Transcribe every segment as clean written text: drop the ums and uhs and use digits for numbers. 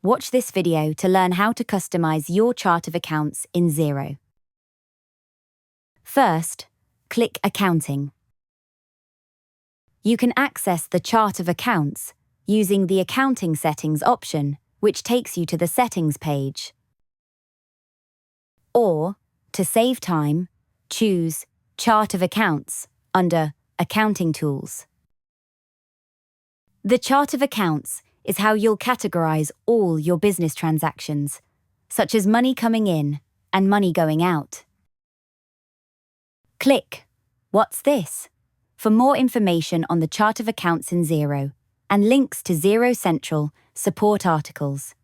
Watch this video to learn how to customize your chart of accounts in Xero. First, click Accounting. You can access the chart of accounts using the Accounting Settings option, which takes you to the Settings page. Or, to save time, choose Chart of Accounts under Accounting Tools. The chart of accounts is how you'll categorize all your business transactions, such as money coming in and money going out. Click What's this? For more information on the chart of accounts in Xero and links to Xero Central support articles.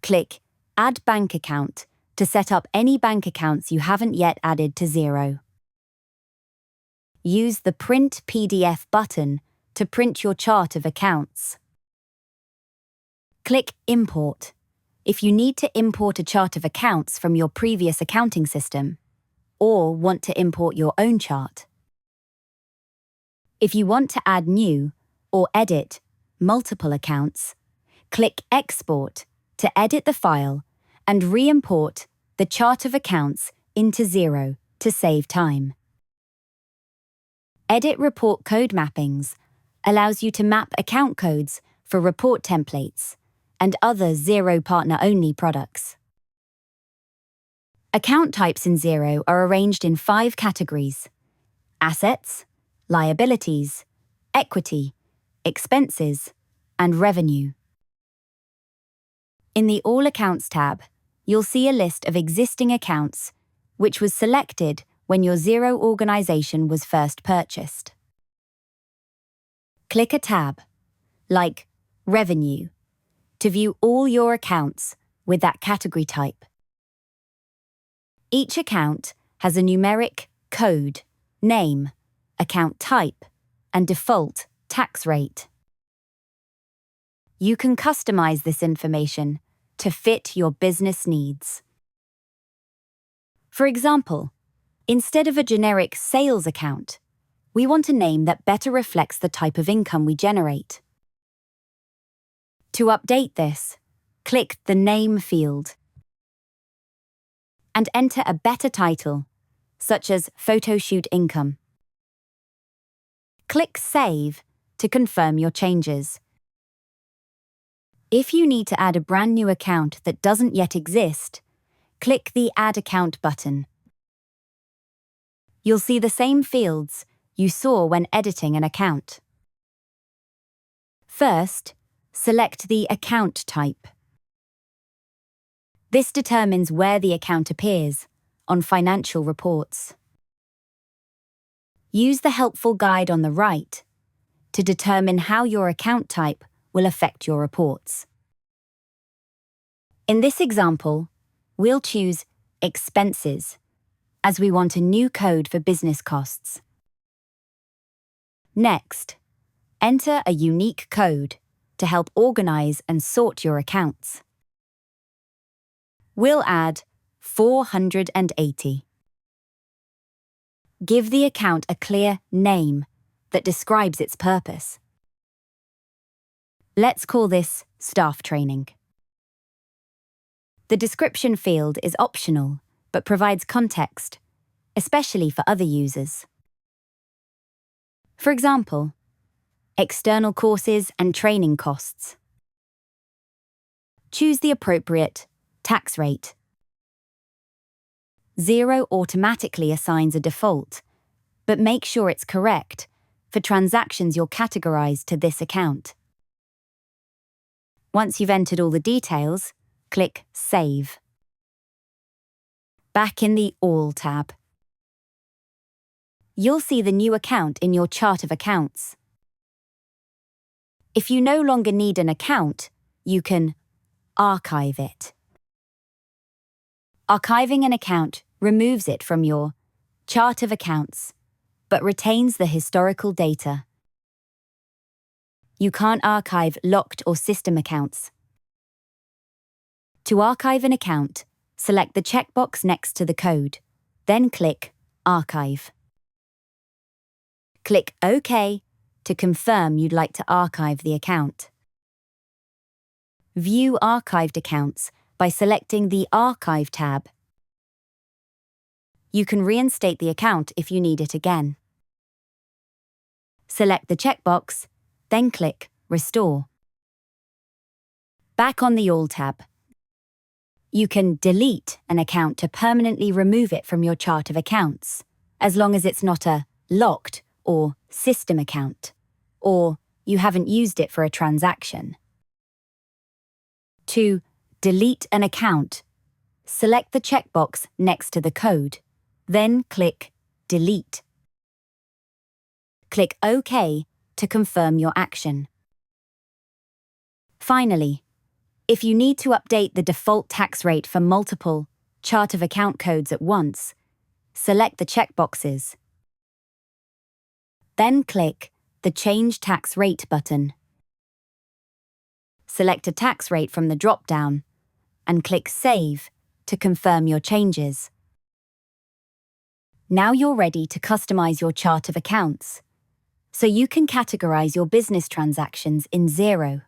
Click Add Bank Account to set up any bank accounts you haven't yet added to Xero. Use the Print PDF button to print your chart of accounts. Click Import if you need to import a chart of accounts from your previous accounting system or want to import your own chart. If you want to add new or edit multiple accounts, click Export to edit the file and re-import the chart of accounts into Xero to save time. Edit Report Code Mappings allows you to map account codes for report templates and other Xero partner-only products. Account types in Xero are arranged in 5 categories: assets, liabilities, equity, expenses, and revenue. In the All Accounts tab, you'll see a list of existing accounts, which was selected when your Xero organization was first purchased. Click a tab, like Revenue, to view all your accounts with that category type. Each account has a numeric code, name, account type, and default tax rate. You can customize this information to fit your business needs. For example, instead of a generic sales account, we want a name that better reflects the type of income we generate. To update this, click the Name field and enter a better title, such as Photoshoot Income. Click Save to confirm your changes. If you need to add a brand new account that doesn't yet exist, click the Add Account button. You'll see the same fields you saw when editing an account. First, select the account type. This determines where the account appears on financial reports. Use the helpful guide on the right to determine how your account type will affect your reports. In this example, we'll choose Expenses, as we want a new code for business costs. Next, enter a unique code to help organize and sort your accounts. We'll add 480. Give the account a clear name that describes its purpose. Let's call this Staff Training. The description field is optional but provides context, especially for other users. For example, external courses and training costs. Choose the appropriate tax rate. Xero automatically assigns a default, but make sure it's correct for transactions you'll categorize to this account. Once you've entered all the details, click Save. Back in the All tab, you'll see the new account in your chart of accounts. If you no longer need an account, you can archive it. Archiving an account removes it from your chart of accounts, but retains the historical data. You can't archive locked or system accounts. To archive an account, select the checkbox next to the code, then click Archive. Click OK to confirm you'd like to archive the account. View archived accounts by selecting the Archive tab. You can reinstate the account if you need it again. Select the checkbox, then click Restore. Back on the All tab. You can delete an account to permanently remove it from your chart of accounts, as long as it's not a locked or system account, or you haven't used it for a transaction. To delete an account, select the checkbox next to the code, then click Delete. Click OK to confirm your action. Finally, if you need to update the default tax rate for multiple chart of account codes at once, select the checkboxes. Then click the Change Tax Rate button. Select a tax rate from the drop-down and click Save to confirm your changes. Now you're ready to customize your chart of accounts, so you can categorize your business transactions in Xero.